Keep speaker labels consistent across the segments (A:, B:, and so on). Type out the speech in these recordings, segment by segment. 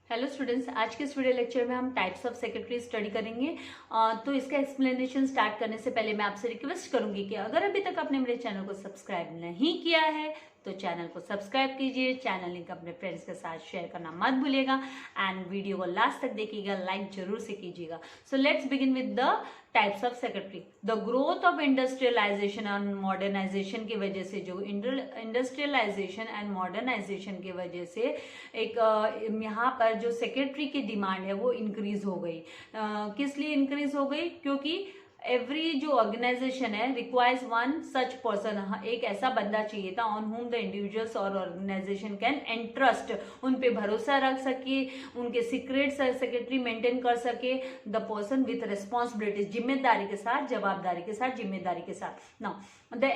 A: Hello students, आज के इस वीडियो लेक्चर में हम टाइप्स ऑफ सेक्रेटरी स्टडी करेंगे। तो इसका एक्सप्लेनेशन स्टार्ट करने से पहले मैं आपसे रिक्वेस्ट करूंगी कि अगर अभी तक आपने मेरे चैनल को सब्सक्राइब नहीं किया है तो चैनल को सब्सक्राइब कीजिए। चैनल लिंक अपने फ्रेंड्स के साथ शेयर करना मत भूलिएगा एंड वीडियो को लास्ट तक देखिएगा, लाइक जरूर से कीजिएगा। So let's begin with the types of secretary. The growth of industrialisation and modernisation की वजह से, जो इंडस्ट्रियलाइजेशन एंड मॉडर्नाइजेशन की वजह से एक यहाँ पर जो सेक्रेटरी की डिमांड है वो इंक्रीज हो गई। किस लिए इंक्रीज हो गई? क्योंकि एवरी जो ऑर्गेनाइजेशन है रिक्वायर्स वन सच पर्सन, एक ऐसा बंदा चाहिए था ऑन होम द इंडिविजुअल्स और ऑर्गेनाइजेशन कैन एंट्रस्ट, उन पे भरोसा रख सके, उनके सीक्रेट सेक्रेटरी मेंटेन कर सके। द पर्सन विथ रिस्पॉन्सिबिलिटीज, जिम्मेदारी के साथ, जवाबदारी के साथ, जिम्मेदारी के साथ। नाउ द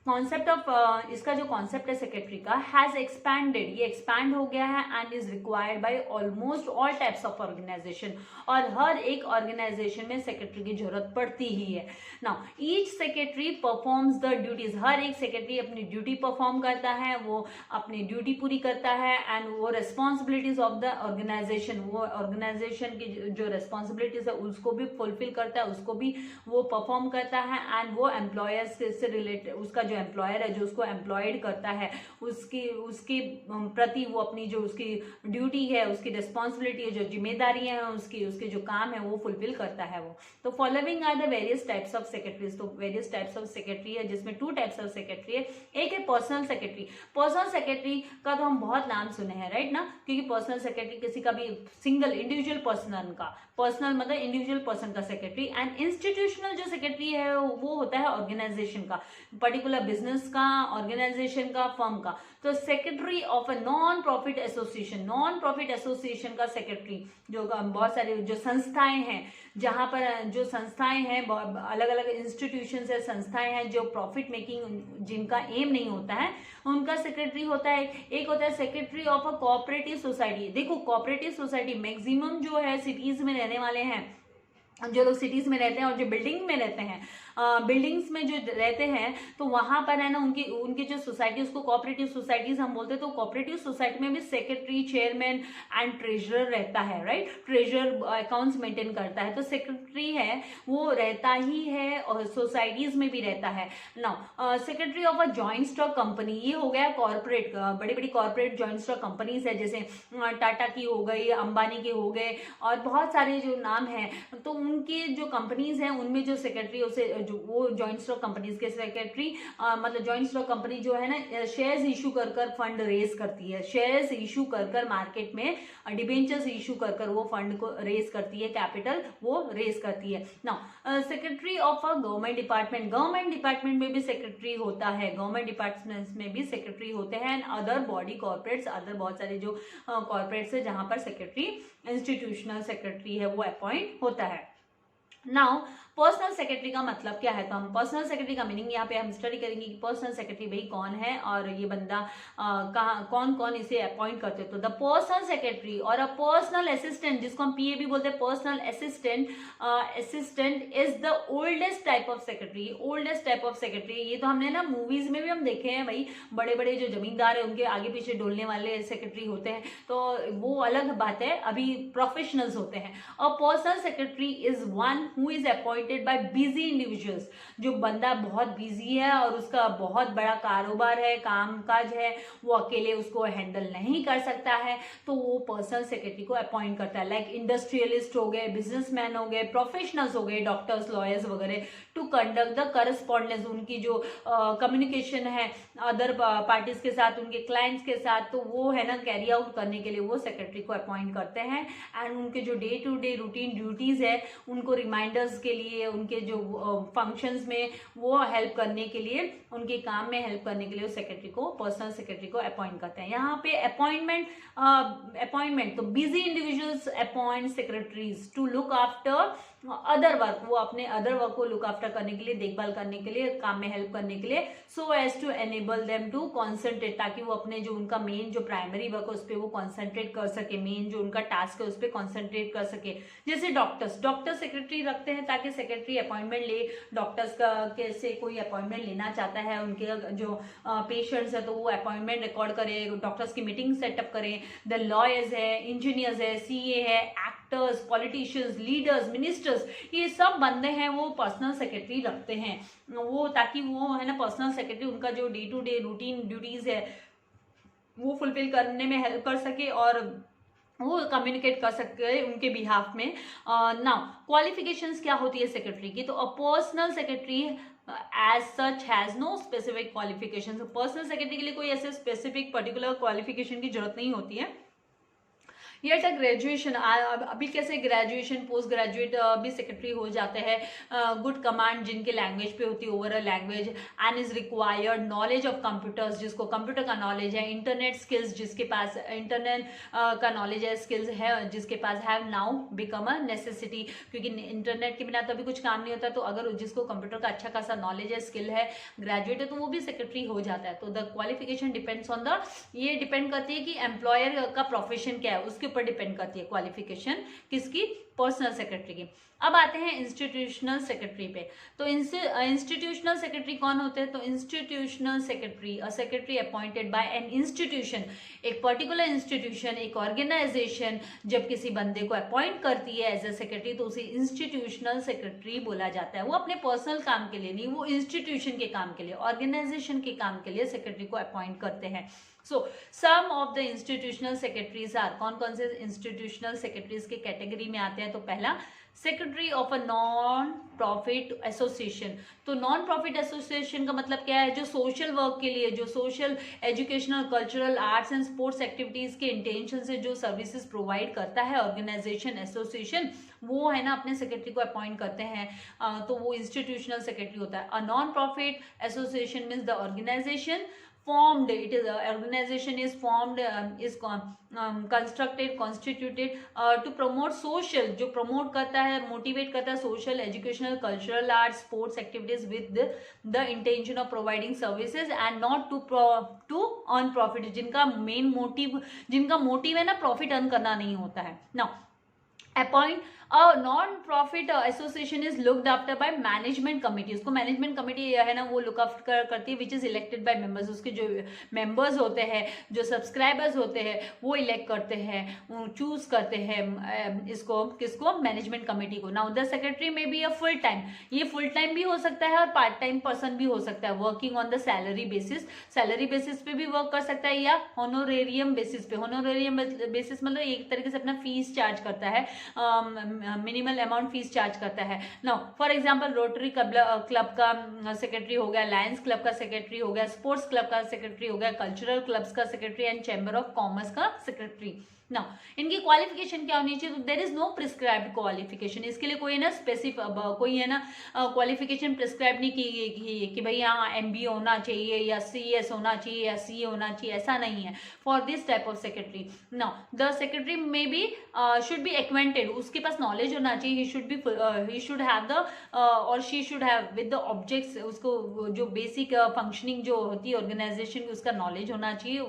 A: कॉन्सेप्ट ऑफ इसका जो कॉन्सेप्ट है सेक्रेटरी का हैज एक्सपैंडेड, ये एक्सपैंड हो गया है and is required by almost all types of organisation, और हर एक ऑर्गेनाइजेशन में सेक्रेटरी की जरूरत पड़ती ही है। Now each secretary performs the duties, हर एक सेक्रेटरी अपनी ड्यूटी परफॉर्म करता है, वो अपनी ड्यूटी पूरी करता है एंड वो रिस्पॉन्सिबिलिटीज ऑफ द ऑर्गेनाइजेशन, वो ऑर्गेनाइजेशन की जो रिस्पॉन्सिबिलिटीज है उसको भी फुलफिल करता है, उसको भी वो परफॉर्म करता है एंड वो एम्प्लॉयर्स से रिलेटेड, उसका जो एम्प्लॉयर है जो उसको एम्प्लॉयड करता है उसके प्रति वो अपनी जो उसकी ड्यूटी है, उसकी रिस्पॉन्सिबिलिटी है, जो जिम्मेदारियां हैं उसके जो काम है वो फुलफिल करता है वो। तो following are the various types of secretaries. तो वेरियस टाइप्स ऑफ सेक्रेटरी है जिसमें टू टाइप्स ऑफ सेक्रेटरी है। एक है पर्सनल सेक्रेटरी। पर्सनल सेक्रेटरी का तो हम बहुत नाम सुने हैं, राइट ना, क्योंकि पर्सनल सेक्रेटरी किसी का भी सिंगल इंडिविजुअल पर्सन का, पर्सनल मतलब इंडिविजुअल पर्सन का सेक्रेटरी। एंड इंस्टीट्यूशनल जो सेक्रेटरी है वो होता है ऑर्गेनाइजेशन का, पर्टिकुलर बिजनेस का, ऑर्गेनाइजेशन का, फर्म का। तो secretary of a non profit association, non profit association का सेक्रेटरी, जो बहुत सारे जो संस्थाएं हैं, जहां पर जो संस्थाएं हैं, अलग अलग इंस्टीट्यूशन है, संस्थाएं हैं जो प्रॉफिट मेकिंग जिनका एम नहीं होता है, उनका सेक्रेटरी होता है। एक होता है secretary of a cooperative society. देखो कोऑपरेटिव सोसाइटी मैक्सिमम जो है सिटीज में रहने वाले हैं, जो लोग सिटीज में रहते हैं और जो बिल्डिंग में रहते हैं, बिल्डिंग्स में जो रहते हैं, तो वहां पर है ना उनकी जो सोसाइटी, उसको कोऑपरेटिव सोसाइटीज हम बोलते हैं। तो कोऑपरेटिव सोसाइटी में भी सेक्रेटरी, चेयरमैन एंड ट्रेजरर रहता है, राइट। ट्रेजरर अकाउंट्स मेंटेन करता है, तो सेक्रेटरी है वो रहता ही है और सोसाइटीज में भी रहता है। Now secretary of a joint stock company, ये हो गया कॉर्पोरेट, बड़ी बड़ी कॉर्पोरेट जॉइंट स्टॉक कंपनीज है, जैसे टाटा की हो गई, अंबानी के हो गए और बहुत सारे जो नाम है। तो उनके जो कंपनीज हैं उनमें जो सेक्रेटरी, उसे जो वो जॉइंट स्टॉक कंपनीज के सेक्रेटरी, मतलब जॉइंट स्टॉक कंपनी जो है ना शेयर्स इशू कर फंड रेज करती है, शेयर्स इशू कर मार्केट में डिबेंचर्स इशू कर वो फंड को रेज करती है, कैपिटल वो रेज करती है। Now secretary of a government department, government department में भी सेक्रेटरी होता है, गवर्नमेंट डिपार्टमेंट्स में भी सेक्रेटरी होते हैं। And other body corporates, other बहुत सारे जो कॉर्पोरेट्स है जहां पर सेक्रेटरी, इंस्टीट्यूशनल सेक्रेटरी है वो अपॉइंट होता है। नाउ पर्सनल सेक्रेटरी का मतलब क्या है? तो हम पर्सनल सेक्रेटरी का मीनिंग यहाँ पे हम स्टडी करेंगे कि पर्सनल सेक्रेटरी भाई कौन है और ये बंदा कहाँ, कौन कौन इसे अपॉइंट करते हैं। तो द पर्सनल सेक्रेटरी और अ पर्सनल असिस्टेंट, जिसको हम पीए भी बोलते हैं, personal assistant, assistant is the oldest type of secretary. Oldest type of secretary ये तो हमने ना मूवीज में भी हम देखे हैं भाई, बड़े बड़े जो जमींदार है उनके आगे पीछे डोलने वाले सेक्रेटरी होते हैं, तो वो अलग बात है, अभी प्रोफेशनल्स होते हैं। अ personal secretary is one who is appointed by busy individuals, जो बंदा बहुत बिजी है और उसका बहुत बड़ा कारोबार है, काम काज है, वो अकेले उसको हैंडल नहीं कर सकता है, तो वो पर्सनल सेक्रेटरी को अपॉइंट करता है। लाइक इंडस्ट्रियलिस्ट हो गए, बिजनेसमैन हो गए, प्रोफेशनल्स हो गए, डॉक्टर्स, लॉयर्स वगैरह, टू कंडक्ट द करस्पॉन्डेंस, उनकी जो कम्युनिकेशन है अदर पार्टीज के साथ, उनके क्लाइंट्स के साथ, तो वो है ना कैरी आउट करने के लिए वो सेक्रेटरी को अपॉइंट करते हैं। एंड उनके जो day to day routine duties है उनको रिमाइंडर्स के लिए, उनके जो फंक्शंस में वो हेल्प करने के लिए, उनके काम में हेल्प करने के लिए सेक्रेटरी को, पर्सनल सेक्रेटरी को अपॉइंट करते हैं। यहाँ पे अपॉइंटमेंट तो busy individuals appoint secretaries to look after other work, वो अपने अदर वर्क को लुक आफ्टर करने के लिए, देखभाल करने के लिए, काम में हेल्प करने के लिए, so as to enable them to concentrate, ताकि वो अपने जो उनका मेन जो प्राइमरी वर्क है उस पर वो कॉन्सेंट्रेट कर सके, मेन जो उनका टास्क है उस पर कॉन्सेंट्रेट कर सके। जैसे डॉक्टर सेक्रेटरी रखते हैं ताकि सेक्रेटरी अपॉइंटमेंट ले, डॉक्टर्स का कैसे कोई अपॉइंटमेंट लेना चाहता है, उनके जो पेशेंट्स है तो वो अपॉइंटमेंट रिकॉर्ड करे, डॉक्टर्स की मीटिंग सेटअप करें। द लॉयर्स है, इंजीनियर्स है, सीए है, एक्टर्स, पॉलिटिशियंस, लीडर्स, मिनिस्टर्स, ये सब बंदे हैं वो पर्सनल सेक्रेटरी रखते हैं, वो ताकि वो है ना पर्सनल सेक्रेटरी उनका जो day to day routine duties है वो फुलफिल करने में हेल्प कर सके और वो कम्युनिकेट कर सकते हैं उनके बिहाफ में। नाउ क्वालिफिकेशंस क्या होती है सेक्रेटरी की, तो a personal secretary as such has no specific qualification. Personal secretary के लिए कोई ऐसे स्पेसिफिक पर्टिकुलर क्वालिफिकेशन की जरूरत नहीं होती है। येट अ ग्रेजुएशन, अभी कैसे ग्रेजुएशन पोस्ट ग्रेजुएट भी सेक्रेटरी हो जाते हैं, गुड कमांड जिनके लैंग्वेज पे होती है, overall language, and is required knowledge of computers, जिसको कंप्यूटर का नॉलेज है, इंटरनेट स्किल्स, जिसके पास इंटरनेट का नॉलेज है, स्किल्स है, जिसके पास have now become a necessity, क्योंकि इंटरनेट के बिना तो अभी कुछ काम नहीं होता, तो अगर जिसको कंप्यूटर का अच्छा खासा नॉलेज है, स्किल है, ग्रेजुएट है, तो वो भी सेक्रेटरी हो जाता है। तो the qualification depends on the, ये डिपेंड करती है कि एम्प्लॉयर का प्रोफेशन क्या है, उसके ऊपर डिपेंड करती है क्वालिफिकेशन किसकी, पर्सनल सेक्रेटरी की। अब आते हैं इंस्टीट्यूशनल सेक्रेटरी पे। तो इंस्टीट्यूशनल सेक्रेटरी कौन होते हैं, तो institutional secretary a secretary appointed by an institution, एक पर्टिकुलर इंस्टीट्यूशन, एक ऑर्गेनाइजेशन जब किसी बंदे को अपॉइंट करती है एज ए सेक्रेटरी तो उसे इंस्टीट्यूशनल सेक्रेटरी बोला जाता है। वो अपने पर्सनल काम के लिए नहीं, वो इंस्टीट्यूशन के काम के लिए, ऑर्गेनाइजेशन के काम के लिए सेक्रेटरी को अपॉइंट करते हैं। So some of the institutional secretaries are, कौन कौन से इंस्टीट्यूशनल सेक्रेटरीज के कैटेगरी में आते हैं, तो पहला secretary of a non profit association. तो नॉन प्रॉफिट एसोसिएशन का मतलब क्या है, जो सोशल वर्क के लिए, जो social educational cultural arts and sports activities के इंटेंशन से जो सर्विसेज प्रोवाइड करता है ऑर्गेनाइजेशन एसोसिएशन, वो है ना अपने सेक्रेटरी को अपॉइंट करते हैं, तो वो इंस्टीट्यूशनल सेक्रेटरी होता है। A non profit association means the organisation formed, it is organization is formed, is constructed, constituted to promote social, जो promote करता है, motivate करता है social, educational, cultural, arts, sports activities with the intention of providing services and not to earn profit, जिनका main motive, जिनका motive है ना profit earn करना नहीं होता है। Now appoint a non-profit association is looked after by management committee, उसको management committee है ना वो look after करती है, which is elected by members, उसके जो members होते हैं, जो subscribers होते हैं, वो elect करते हैं, choose करते हैं इसको, किसको, management committee को। Now the secretary may be a full time, ये full time भी हो सकता है और part time person भी हो सकता है, working on the salary basis, salary basis पे भी work कर सकता है या honorarium basis पे, honorarium basis मतलब एक तरीके से अपना फीस चार्ज करता है, मिनिमल अमाउंट फीस चार्ज करता है। Now for example rotary club का सेक्रेटरी हो गया, लायंस क्लब का सेक्रेटरी हो गया, स्पोर्ट्स क्लब का सेक्रेटरी हो गया, कल्चरल क्लब्स का secretary and chamber of commerce का सेक्रेटरी। नाउ इनकी क्वालिफिकेशन क्या होनी चाहिए, तो there is no prescribed qualification, इसके लिए कोई ना स्पेसिफिक कोई है ना क्वालिफिकेशन प्रिस्क्राइब नहीं की गई कि भाई यहाँ MBA होना चाहिए या CS होना चाहिए या CA होना चाहिए, ऐसा नहीं है for this type of secretary. Now the secretary may be should be acquainted, उसके पास नॉलेज होना चाहिए, ही शुड हैव द और she should have with the objects, उसको जो बेसिक फंक्शनिंग जो होती है ऑर्गेनाइजेशन की उसका नॉलेज होना चाहिए,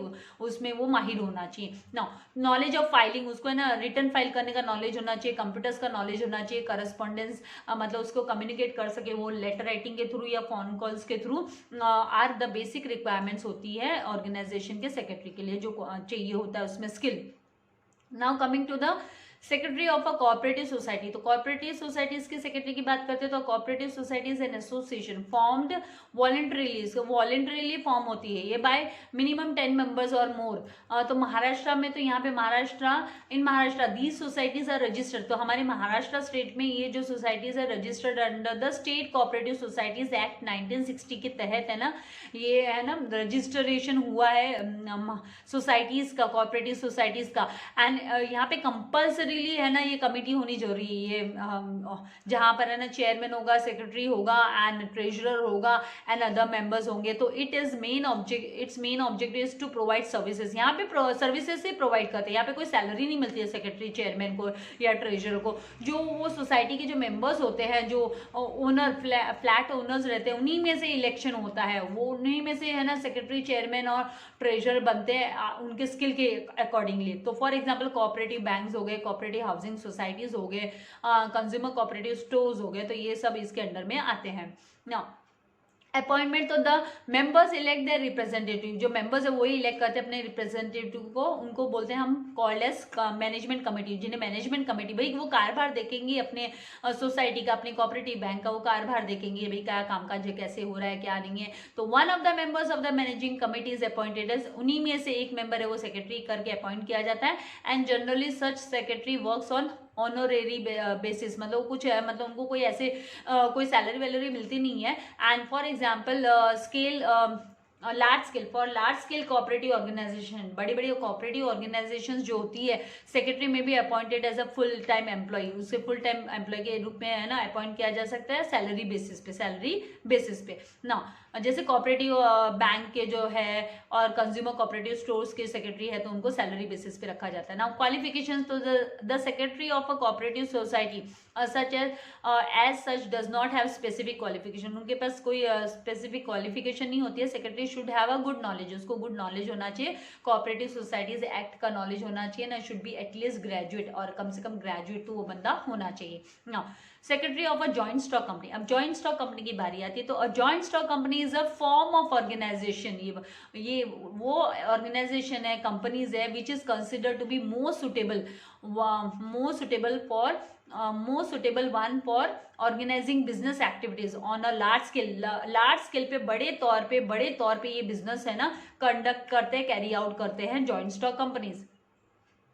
A: उसमें वो माहिर होना चाहिए। नाउ नॉलेज ऑफ फाइलिंग, उसको है ना रिटर्न फाइल करने का नॉलेज होना चाहिए, कंप्यूटर्स का नॉलेज होना चाहिए, करस्पॉन्डेंस मतलब उसको कम्युनिकेट कर सके वो लेटर राइटिंग के थ्रू या फोन कॉल्स के through, are the basic requirements होती है ऑर्गेनाइजेशन के सेक्रेटरी के लिए जो चाहिए होता है उसमें skill. Now coming to the secretary of a cooperative society, तो कोऑपरेटिव सोसाइटीज के सेक्रेटरी की बात करते हैं तो cooperative society is an association formed voluntarily form होती है ये बाय मिनिमम 10 मेंबर्स और मोर। तो महाराष्ट्र में, तो यहाँ पे in Maharashtra these societies are registered, तो हमारे महाराष्ट्र स्टेट में ये जो सोसाइटीज है registered under the state cooperative societies act 1960 के तहत है ना, ये है ना रजिस्ट्रेशन हुआ है सोसाइटीज का, कोऑपरेटिव सोसाइटीज का। एंड यहाँ पे कंपल्सरी कंपलसरीली है ना ये कमेटी होनी जरूरी है, ये जहाँ पर है ना चेयरमैन होगा, सेक्रेटरी होगा एंड ट्रेजरर होगा एंड अदर मेंबर्स होंगे। तो its main object is to provide services. यहाँ पे सर्विसेज से प्रोवाइड करते हैं, यहाँ पे कोई सैलरी नहीं मिलती है सेक्रेटरी चेयरमैन को या ट्रेजरर को। जो वो सोसाइटी के जो मेंबर्स होते हैं, जो ओनर फ्लैट ओनर्स रहते हैं, उन्हीं में से इलेक्शन होता है, वो उन्हीं में से है ना सेक्रेटरी चेयरमैन और ट्रेजरर बनते हैं उनके स्किल के अकॉर्डिंगली। तो फॉर एग्जांपल कोऑपरेटिव बैंक्स हो गए, कोऑपरेटिव हाउसिंग सोसाइटीज हो गए, कंज्यूमर कोऑपरेटिव स्टोर्स हो गए, तो ये सब इसके अंडर में आते हैं ना। अपॉइंटमेंट, तो the members elect their representative, जो मेंबर्स है वही इलेक्ट करते हैं अपने रिप्रेजेंटेटिव को, उनको बोलते हैं हम कॉल्ड एज मैनेजमेंट कमेटी, जिन्हें मैनेजमेंट कमेटी, भाई वो कारभार देखेंगी अपने सोसाइटी का, अपने कोऑपरेटिव बैंक का वो कारभार देखेंगे, भाई क्या कामकाज है, कैसे हो रहा है, क्या नहीं है। तो one of the members of the managing committee is appointed as, उन्हीं में से एक मेंबर है वो सेक्रेटरी करके अपॉइंट किया जाता है। And generally such secretary works on honorary basis, मतलब कुछ है, मतलब उनको कोई ऐसे कोई सैलरी वैलरी मिलती नहीं है। And for example scale large scale, for large scale cooperative organisation, बड़ी बड़ी कोऑपरेटिव ऑर्गेनाइजेशंस जो होती है, सेक्रेटरी में भी appointed as a full time employee, उसे फुल टाइम एम्प्लॉय के रूप में है ना अपॉइंट किया जा सकता है सैलरी बेसिस पे ना। जैसे कोऑपरेटिव बैंक के जो है और कंज्यूमर कोऑपरेटिव स्टोर्स के सेक्रेटरी है तो उनको सैलरी बेसिस पे रखा जाता है ना। क्वालिफिकेशंस, तो the secretary of a cooperative society such as such does not have specific qualification, उनके पास कोई स्पेसिफिक क्वालिफिकेशन नहीं होती है। Secretary should have a good knowledge, उसको गुड नॉलेज होना चाहिए, कोऑपरेटिव सोसाइटीज एक्ट का नॉलेज होना चाहिए ना, शुड बी एटलीस्ट ग्रेजुएट, और कम से कम ग्रेजुएट तो वो बंदा होना चाहिए ना। Secretary of a joint stock company, अब जॉइंट स्टॉक कंपनी की बारी आती है। तो a joint stock company is a form of organisation, ये वो ऑर्गेनाइजेशन है, कंपनीज है which is consider to be most suitable one for organising business activities on a large scale पे बड़े तौर पे ये बिजनेस है ना कंडक्ट करते हैं, कैरी आउट करते हैं जॉइंट स्टॉक कंपनीज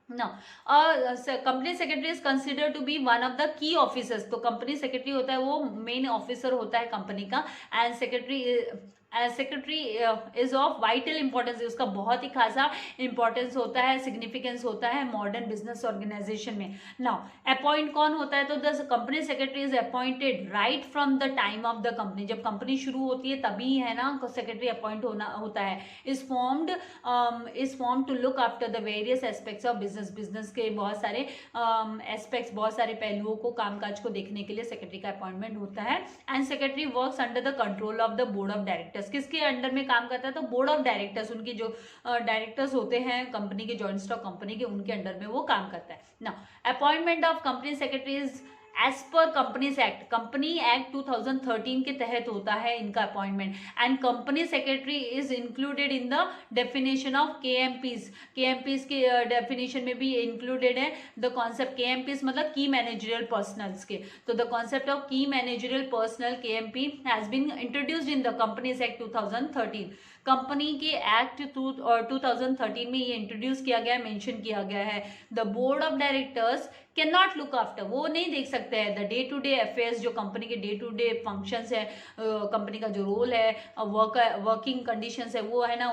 A: ना। Company secretary is consider to be one of the key officers, तो कंपनी सेक्रेटरी होता है वो मेन ऑफिसर होता है कंपनी का। And secretary is of vital importance, उसका बहुत ही खासा इंपॉर्टेंस होता है, सिग्निफिकेंस होता है मॉडर्न बिजनेस ऑर्गेनाइजेशन में। नाउ अपॉइंट कौन होता है, तो the company secretary is appointed right from the time of the company, जब कंपनी शुरू होती है तभी है ना सेक्रेटरी अपॉइंट होता है। Is formed to look after the various aspects of business के बहुत सारे एस्पेक्ट्स, बहुत सारे पहलुओं को, कामकाज को देखने के लिए सेक्रेटरी का अपॉइंटमेंट होता है। And secretary works under the control of the board of directors, किसके अंडर में काम करता है, तो बोर्ड ऑफ डायरेक्टर्स, उनके जो डायरेक्टर्स होते हैं कंपनी के, जॉइंट स्टॉक कंपनी के, उनके अंडर में वो काम करता है ना। Appointment of company secretary is as per companies act 2013 के तहत होता है इनका appointment. And company secretary is included in the definition of KMPs के डेफिनेशन में भी इंक्लूडेड है द कॉन्सेप्ट केएमपीज, मतलब की मैनेजरियल पर्सनल्स के। तो the concept of key managerial personnel KMP has been introduced in the companies act 2013। Company के act 2013 में ये इंट्रोड्यूस किया गया है, मेंशन किया गया है। The board of directors can not look after, वो नहीं देख सकते हैं the day to day affairs, जो कंपनी के डे टू डे फंक्शंस है, कंपनी का जो रोल है, वर्किंग कंडीशंस है, वो है ना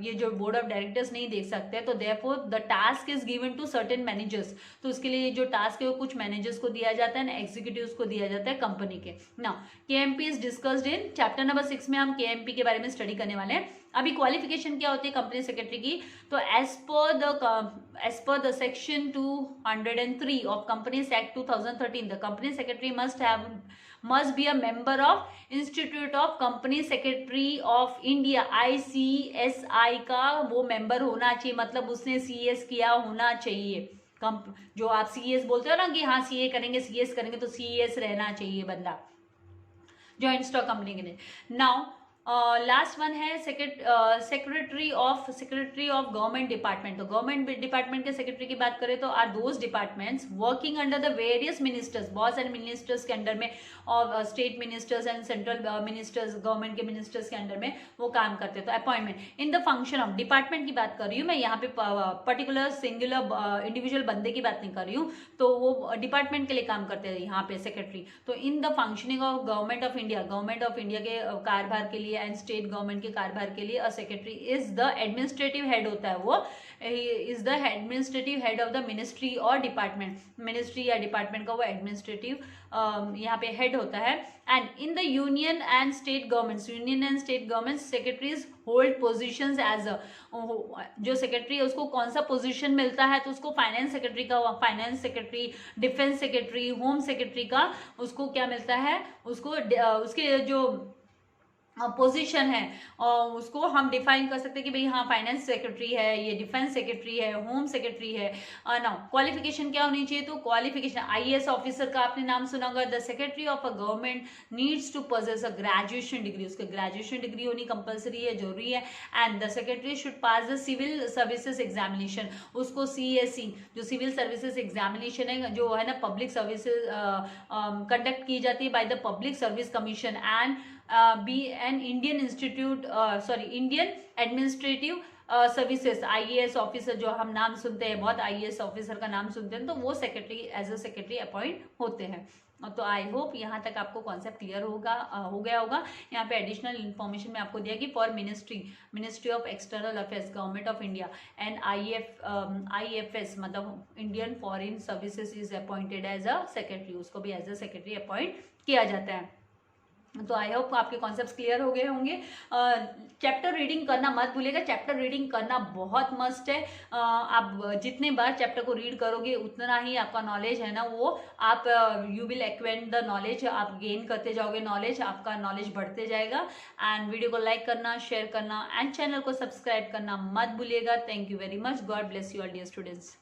A: ये जो बोर्ड ऑफ डायरेक्टर्स नहीं देख सकते हैं। तो therefore the task is given to certain managers, तो उसके लिए जो टास्क है वो कुछ मैनेजर्स को दिया जाता है ना, एग्जीक्यूटिव्स को दिया जाता है कंपनी के ना। KMP is discussed in chapter number 6 में, हम केएमपी के बारे में स्टडी करने वाले हैं। अभी क्वालिफिकेशन क्या होती है कंपनी सेक्रेटरी की, तो as per the section 203 of companies act 2013 the company secretary must be a member of institute of company secretary of India, ICSI का वो मेंबर होना चाहिए, मतलब उसने CS किया होना चाहिए। जो आप CS बोलते हो ना कि हाँ CS करेंगे तो CS रहना चाहिए बंदा जॉइंट स्टॉक कंपनी के लिए। नाउ लास्ट वन है सेक्रेटरी ऑफ गवर्नमेंट डिपार्टमेंट। तो गवर्नमेंट डिपार्टमेंट के सेक्रेटरी की बात करें तो are those departments working under the various ministers, बहुत सारे मिनिस्टर्स के अंडर में, और state ministers and central ministers, government के मिनिस्टर्स के अंडर में वो काम करते हैं। तो appointment in the function of department की बात कर रही हूँ मैं, यहाँ पे पर्टिकुलर सिंगुलर इंडिविजुअल बंदे की बात नहीं कर रही हूँ, तो वो डिपार्टमेंट के लिए काम करते हैं यहाँ पे सेक्रेटरी। तो in the functioning of government of India के कारभार के लिए एंड स्टेट गवर्नमेंट के कार्यभार के लिए a secretary is the administrative head होता है, वो is the administrative head of the ministry और डिपार्टमेंट, मिनिस्ट्री या डिपार्टमेंट का वो एडमिनिस्ट्रेटिव यहाँ पे हेड होता है। And in the union and state governments, union and state governments secretaries hold positions as a, जो सेक्रेटरी है उसको कौन सा पोजीशन मिलता है, तो उसको फाइनेंस सेक्रेटरी का, finance secretary, defence secretary, home secretary का उसको क्या मिलता है, उसको उसके जो पोजीशन है उसको हम डिफाइन कर सकते हैं कि भाई हाँ फाइनेंस सेक्रेटरी है, ये डिफेंस सेक्रेटरी है, होम सेक्रेटरी है। नाउ क्वालिफिकेशन क्या होनी चाहिए, तो क्वालिफिकेशन आईएएस ऑफिसर का आपने नाम सुना होगा। The secretary of a government needs to possess a graduation degree, उसके ग्रेजुएशन डिग्री होनी कंपलसरी है, जरूरी है। And the secretary should pass the civil services examination, उसको सीएसई जो सिविल सर्विसेज एग्जामिनेशन है जो है ना पब्लिक सर्विसेज कंडक्ट की जाती है by the public service commission and B N Indian institute Indian administrative services. IAS officer जो हम नाम सुनते हैं, बहुत आईएएस ऑफिसर का नाम सुनते हैं, तो वो secretary as a secretary appoint होते हैं। तो आई होप यहाँ तक आपको कॉन्सेप्ट क्लियर हो गया होगा। यहाँ पे एडिशनल इन्फॉर्मेशन में आपको दिया कि for ministry of external affairs government of India and IFS मतलब Indian foreign services is appointed as a secretary, उसको भी एज अ सेक्रेटरी अपॉइंट किया जाता है। तो आई होप आपके कॉन्सेप्ट्स क्लियर हो गए होंगे। चैप्टर रीडिंग करना मत भूलिएगा, चैप्टर रीडिंग करना बहुत मस्ट है। आप जितने बार चैप्टर को रीड करोगे उतना ही आपका नॉलेज है ना वो आप you will acquaint the knowledge, आप गेन करते जाओगे नॉलेज, आपका नॉलेज बढ़ते जाएगा। एंड वीडियो को लाइक करना, शेयर करना एंड चैनल को सब्सक्राइब करना मत भूलिएगा। Thank you very much, God bless you all dear students.